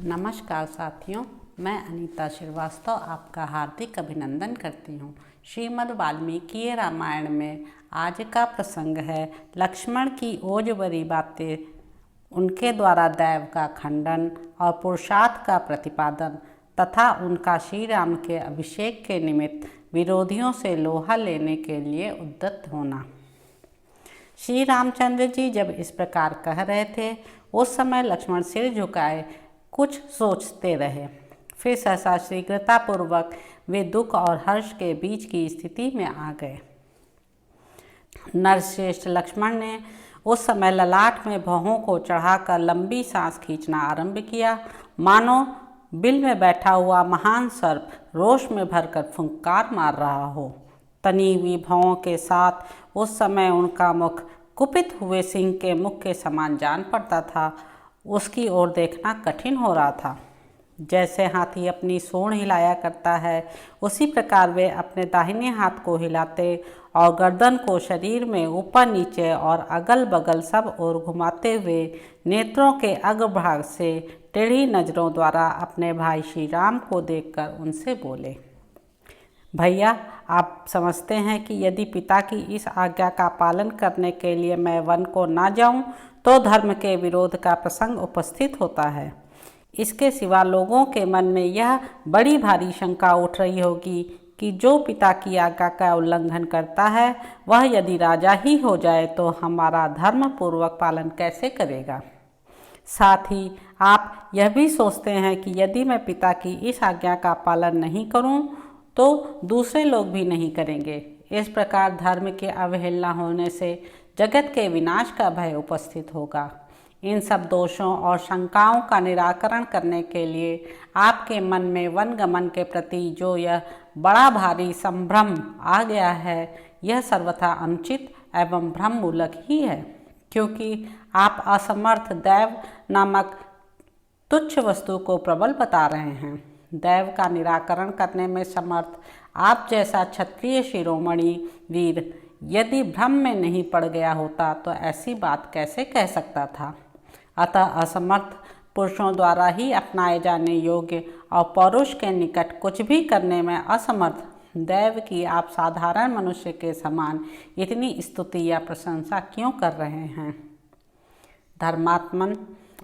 नमस्कार साथियों, मैं अनीता श्रीवास्तव आपका हार्दिक अभिनंदन करती हूँ। श्रीमद् वाल्मीकि रामायण में आज का प्रसंग है लक्ष्मण की ओजवरी बातें, उनके द्वारा दैव का खंडन और पुरुषार्थ का प्रतिपादन तथा उनका श्री राम के अभिषेक के निमित्त विरोधियों से लोहा लेने के लिए उद्यत होना। श्री रामचंद्र जी जब इस प्रकार कह रहे थे, उस समय लक्ष्मण सिर झुकाए कुछ सोचते रहे। फिर सहसा शीघ्रतापूर्वक वे दुख और हर्ष के बीच की स्थिति में आ गए। नरश्रेष्ठ लक्ष्मण ने उस समय ललाट में भौहों को चढ़ाकर लंबी सांस खींचना आरंभ किया, मानो बिल में बैठा हुआ महान सर्प रोष में भरकर फुंकार मार रहा हो। तनी हुई भौहों के साथ उस समय उनका मुख कुपित हुए सिंह के मुख के समान जान पड़ता था। उसकी ओर देखना कठिन हो रहा था। जैसे हाथी अपनी सूंड हिलाया करता है, उसी प्रकार वे अपने दाहिने हाथ को हिलाते और गर्दन को शरीर में ऊपर नीचे और अगल बगल सब ओर घुमाते हुए नेत्रों के अग्रभाग से टेढ़ी नज़रों द्वारा अपने भाई श्री राम को देखकर उनसे बोले, भैया, आप समझते हैं कि यदि पिता की इस आज्ञा का पालन करने के लिए मैं वन को ना जाऊं, तो धर्म के विरोध का प्रसंग उपस्थित होता है। इसके सिवा लोगों के मन में यह बड़ी भारी शंका उठ रही होगी कि जो पिता की आज्ञा का उल्लंघन करता है, वह यदि राजा ही हो जाए तो हमारा धर्म पूर्वक पालन कैसे करेगा। साथ ही आप यह भी सोचते हैं कि यदि मैं पिता की इस आज्ञा का पालन नहीं करूं, तो दूसरे लोग भी नहीं करेंगे। इस प्रकार धर्म के अवहेलना होने से जगत के विनाश का भय उपस्थित होगा। इन सब दोषों और शंकाओं का निराकरण करने के लिए आपके मन में वन गमन के प्रति जो यह बड़ा भारी संभ्रम आ गया है, यह सर्वथा अनुचित एवं भ्रम मूलक ही है, क्योंकि आप असमर्थ दैव नामक तुच्छ वस्तु को प्रबल बता रहे हैं। दैव का निराकरण करने में समर्थ आप जैसा क्षत्रिय शिरोमणि वीर यदि भ्रम में नहीं पड़ गया होता तो ऐसी बात कैसे कह सकता था। अतः असमर्थ पुरुषों द्वारा ही अपनाए जाने योग्य और पौरुष के निकट कुछ भी करने में असमर्थ दैव की आप साधारण मनुष्य के समान इतनी स्तुति या प्रशंसा क्यों कर रहे हैं। धर्मात्मन,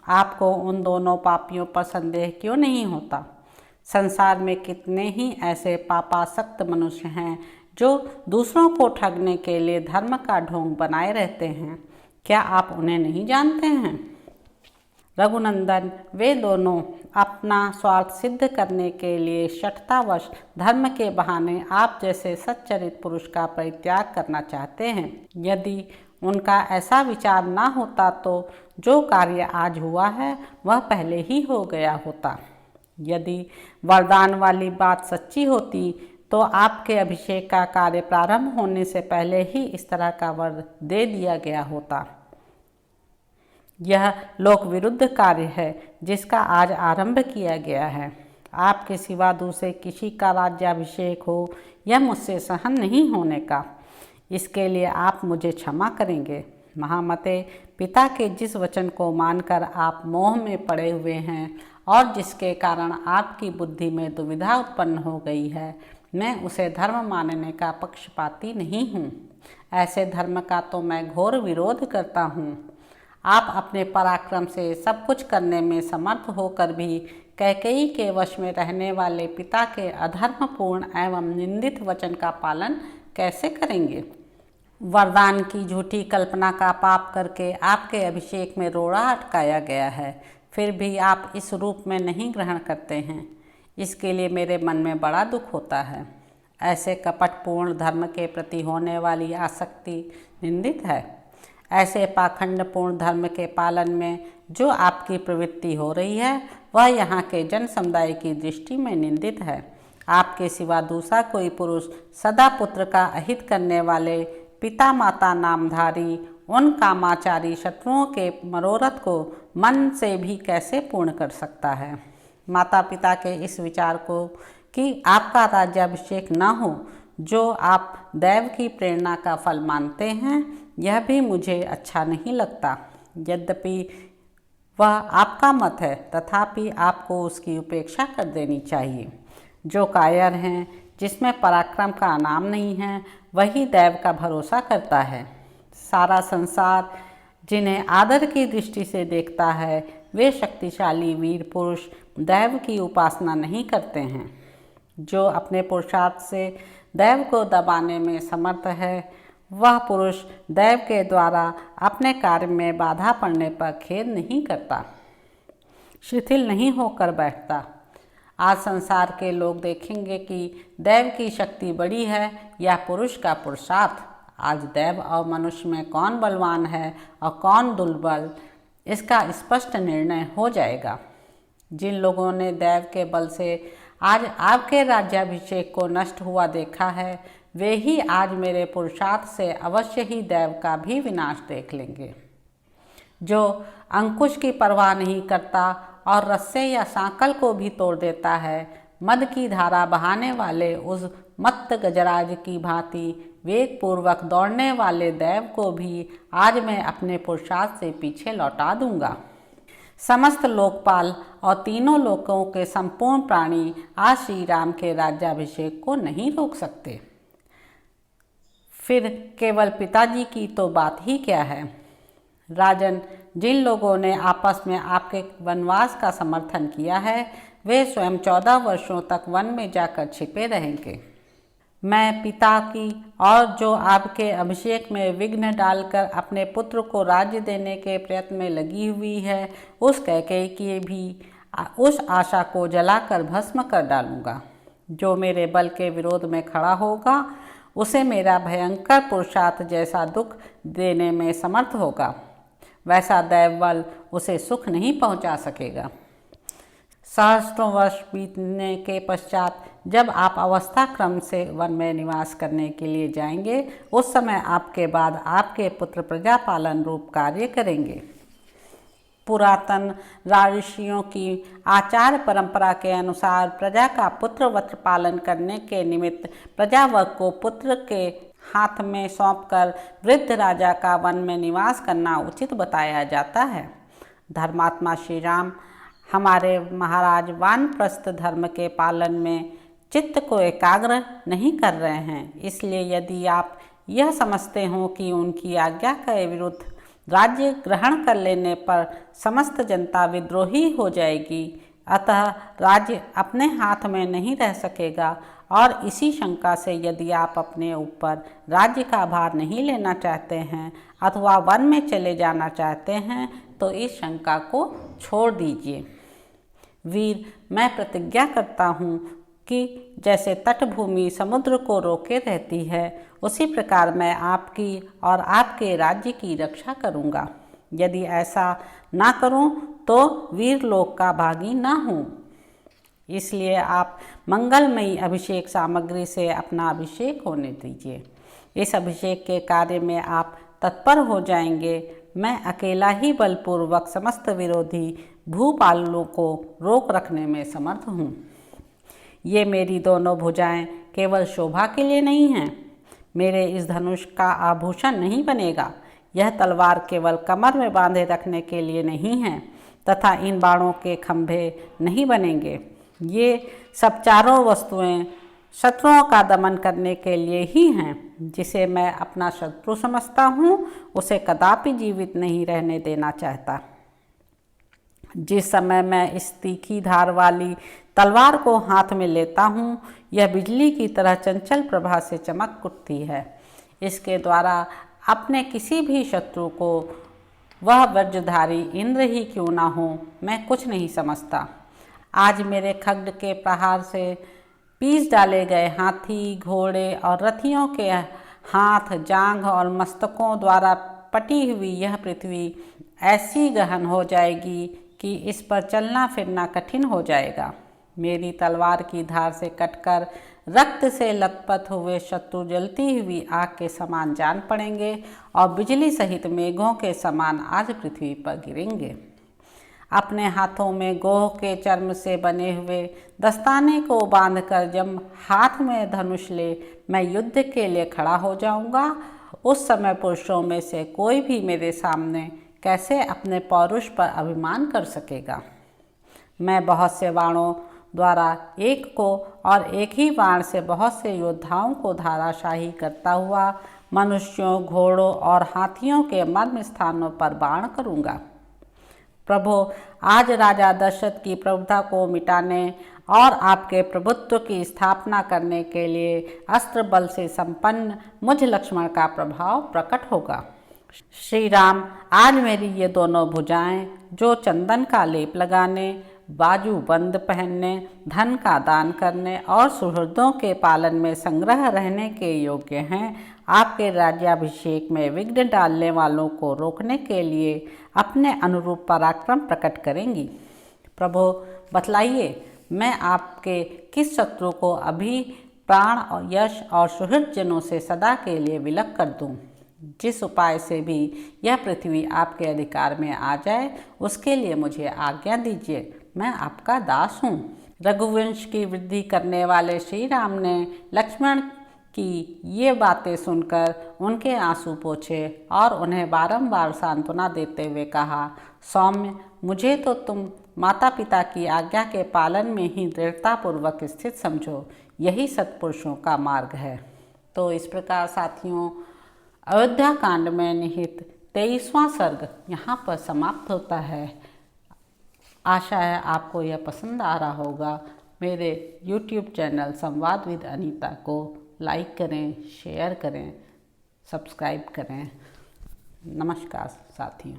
आपको उन दोनों पापियों पर संदेह क्यों नहीं होता। संसार में कितने ही ऐसे पापासक्त मनुष्य हैं जो दूसरों को ठगने के लिए धर्म का ढोंग बनाए रहते हैं। क्या आप उन्हें नहीं जानते हैं। रघुनंदन, वे दोनों अपना स्वार्थ सिद्ध करने के लिए शठतावश धर्म के बहाने आप जैसे सच्चरित पुरुष का परित्याग करना चाहते हैं। यदि उनका ऐसा विचार ना होता तो जो कार्य आज हुआ है वह पहले ही हो गया होता। यदि वरदान वाली बात सच्ची होती तो आपके अभिषेक का कार्य प्रारंभ होने से पहले ही इस तरह का वर दे दिया गया होता। यह लोक विरुद्ध कार्य है जिसका आज आरंभ किया गया है। आपके सिवा दूसरे किसी का राज्याभिषेक हो, यह मुझसे सहन नहीं होने का। इसके लिए आप मुझे क्षमा करेंगे। महामते, पिता के जिस वचन को मानकर आप मोह में पड़े हुए हैं और जिसके कारण आपकी बुद्धि में दुविधा उत्पन्न हो गई है, मैं उसे धर्म मानने का पक्षपाती नहीं हूँ। ऐसे धर्म का तो मैं घोर विरोध करता हूँ। आप अपने पराक्रम से सब कुछ करने में समर्थ होकर भी कैकेयी के वश में रहने वाले पिता के अधर्मपूर्ण एवं निंदित वचन का पालन कैसे करेंगे। वरदान की झूठी कल्पना का पाप करके आपके अभिषेक में रोड़ा अटकाया गया है, फिर भी आप इस रूप में नहीं ग्रहण करते हैं। इसके लिए मेरे मन में बड़ा दुख होता है। ऐसे कपटपूर्ण धर्म के प्रति होने वाली आसक्ति निंदित है। ऐसे पाखंडपूर्ण धर्म के पालन में जो आपकी प्रवृत्ति हो रही है, वह यहाँ के जन समुदाय की दृष्टि में निंदित है। आपके सिवा दूसरा कोई पुरुष सदा पुत्र का अहित करने वाले पिता माता नामधारी उन कामाचारी शत्रुओं के मनोरथ को मन से भी कैसे पूर्ण कर सकता है। माता पिता के इस विचार को कि आपका राज्याभिषेक न हो, जो आप दैव की प्रेरणा का फल मानते हैं, यह भी मुझे अच्छा नहीं लगता। यद्यपि वह आपका मत है, तथापि आपको उसकी उपेक्षा कर देनी चाहिए। जो कायर हैं, जिसमें पराक्रम का नाम नहीं है, वही दैव का भरोसा करता है। सारा संसार जिन्हें आदर की दृष्टि से देखता है, वे शक्तिशाली वीर पुरुष दैव की उपासना नहीं करते हैं। जो अपने पुरुषार्थ से दैव को दबाने में समर्थ है, वह पुरुष दैव के द्वारा अपने कार्य में बाधा पड़ने पर खेद नहीं करता, शिथिल नहीं होकर बैठता। आज संसार के लोग देखेंगे कि दैव की शक्ति बड़ी है या पुरुष का पुरुषार्थ। आज दैव और मनुष्य में कौन बलवान है और कौन दुर्बल, इसका स्पष्ट निर्णय हो जाएगा। जिन लोगों ने दैव के बल से आज आपके राज्याभिषेक को नष्ट हुआ देखा है, वे ही आज मेरे पुरुषार्थ से अवश्य ही दैव का भी विनाश देख लेंगे। जो अंकुश की परवाह नहीं करता और रस्से या सांकल को भी तोड़ देता है, मद की धारा बहाने वाले उस मत्त गजराज की भांति वेग पूर्वक दौड़ने वाले दैव को भी आज मैं अपने पुरुषार्थ से पीछे लौटा दूंगा। समस्त लोकपाल और तीनों लोकों के संपूर्ण प्राणी आज श्री राम के राज्याभिषेक को नहीं रोक सकते। फिर केवल पिताजी की तो बात ही क्या है। राजन, जिन लोगों ने आपस में आपके वनवास का समर्थन किया है, वे स्वयं 14 वर्षों तक वन में जाकर छिपे रहेंगे। मैं पिता की और जो आपके अभिषेक में विघ्न डालकर अपने पुत्र को राज्य देने के प्रयत्न में लगी हुई है, उस कैकेयी की भी उस आशा को जलाकर भस्म कर डालूंगा। जो मेरे बल के विरोध में खड़ा होगा, उसे मेरा भयंकर पुरुषार्थ जैसा दुख देने में समर्थ होगा, वैसा दैव बल उसे सुख नहीं पहुंचा सकेगा। सहस्त्रों वर्ष बीतने के पश्चात जब आप अवस्था क्रम से वन में निवास करने के लिए जाएंगे, उस समय आपके बाद आपके पुत्र प्रजा पालन रूप कार्य करेंगे। पुरातन ऋषियों की आचार परंपरा के अनुसार प्रजा का पुत्रवत पालन करने के निमित्त प्रजावर्ग को पुत्र के हाथ में सौंपकर वृद्ध राजा का वन में निवास करना उचित बताया जाता है। धर्मात्मा श्री राम हमारे महाराज वानप्रस्थ धर्म के पालन में चित्त को एकाग्र नहीं कर रहे हैं। इसलिए यदि आप यह समझते हो कि उनकी आज्ञा के विरुद्ध राज्य ग्रहण कर लेने पर समस्त जनता विद्रोही हो जाएगी, अतः राज्य अपने हाथ में नहीं रह सकेगा, और इसी शंका से यदि आप अपने ऊपर राज्य का भार नहीं लेना चाहते हैं अथवा वन में चले जाना चाहते हैं, तो इस शंका को छोड़ दीजिए। वीर, मैं प्रतिज्ञा करता हूँ कि जैसे तटभूमि समुद्र को रोके रहती है, उसी प्रकार मैं आपकी और आपके राज्य की रक्षा करूँगा। यदि ऐसा ना करूँ तो वीर लोक का भागी ना हूँ। इसलिए आप मंगलमयी अभिषेक सामग्री से अपना अभिषेक होने दीजिए। इस अभिषेक के कार्य में आप तत्पर हो जाएंगे। मैं अकेला ही बलपूर्वक समस्त विरोधी भूपालों को रोक रखने में समर्थ हूँ। ये मेरी दोनों भुजाएं केवल शोभा के लिए नहीं हैं। मेरे इस धनुष का आभूषण नहीं बनेगा। यह तलवार केवल कमर में बांधे रखने के लिए नहीं है तथा इन बाणों के खंभे नहीं बनेंगे। ये सब चारों वस्तुएं शत्रुओं का दमन करने के लिए ही हैं। जिसे मैं अपना शत्रु समझता हूँ, उसे कदापि जीवित नहीं रहने देना चाहता। जिस समय मैं इस तीखी धार वाली तलवार को हाथ में लेता हूँ, यह बिजली की तरह चंचल प्रभा से चमक उठती है। इसके द्वारा अपने किसी भी शत्रु को, वह वज्रधारी इंद्र ही क्यों ना हो, मैं कुछ नहीं समझता। आज मेरे खड्ग के प्रहार से पीस डाले गए हाथी, घोड़े और रथियों के हाथ, जांघ और मस्तकों द्वारा पटी हुई यह पृथ्वी ऐसी गहन हो जाएगी कि इस पर चलना फिरना कठिन हो जाएगा। मेरी तलवार की धार से कटकर रक्त से लथपथ हुए शत्रु जलती हुई आग के समान जान पड़ेंगे और बिजली सहित मेघों के समान आज पृथ्वी पर गिरेंगे। अपने हाथों में गोह के चर्म से बने हुए दस्ताने को बांधकर जब हाथ में धनुष ले मैं युद्ध के लिए खड़ा हो जाऊंगा, उस समय पुरुषों में से कोई भी मेरे सामने कैसे अपने पौरुष पर अभिमान कर सकेगा। मैं बहुत से बाणों द्वारा एक को और एक ही बाण से बहुत से योद्धाओं को धाराशाही करता हुआ मनुष्यों, घोड़ों और हाथियों के मर्म स्थानों पर बाण करूँगा। प्रभु, आज राजा दशरथ की प्रभुता को मिटाने और आपके प्रभुत्व की स्थापना करने के लिए अस्त्र बल से संपन्न मुझ लक्ष्मण का प्रभाव प्रकट होगा। श्री राम, आज मेरी ये दोनों भुजाएं जो चंदन का लेप लगाने, बाजू बंद पहनने, धन का दान करने और सुहृदों के पालन में संग्रह रहने के योग्य हैं, आपके राज्याभिषेक में विघ्न डालने वालों को रोकने के लिए अपने अनुरूप पराक्रम प्रकट करेंगी। प्रभु, बतलाइए, मैं आपके किस शत्रु को अभी प्राण और यश और सुहृद जनों से सदा के लिए विलग कर दूं। जिस उपाय से भी यह पृथ्वी आपके अधिकार में आ जाए, उसके लिए मुझे आज्ञा दीजिए। मैं आपका दास हूँ। रघुवंश की वृद्धि करने वाले श्री राम ने लक्ष्मण की ये बातें सुनकर उनके आंसू पोंछे और उन्हें बारंबार सांत्वना देते हुए कहा, सौम्य, मुझे तो तुम माता पिता की आज्ञा के पालन में ही दृढ़तापूर्वक स्थित समझो। यही सत्पुरुषों का मार्ग है। तो इस प्रकार साथियों, अयोध्या कांड में निहित 23वां सर्ग यहाँ पर समाप्त होता है। आशा है आपको यह पसंद आ रहा होगा। मेरे YouTube चैनल संवाद विद अनीता को लाइक करें, शेयर करें, सब्सक्राइब करें। नमस्कार साथियों।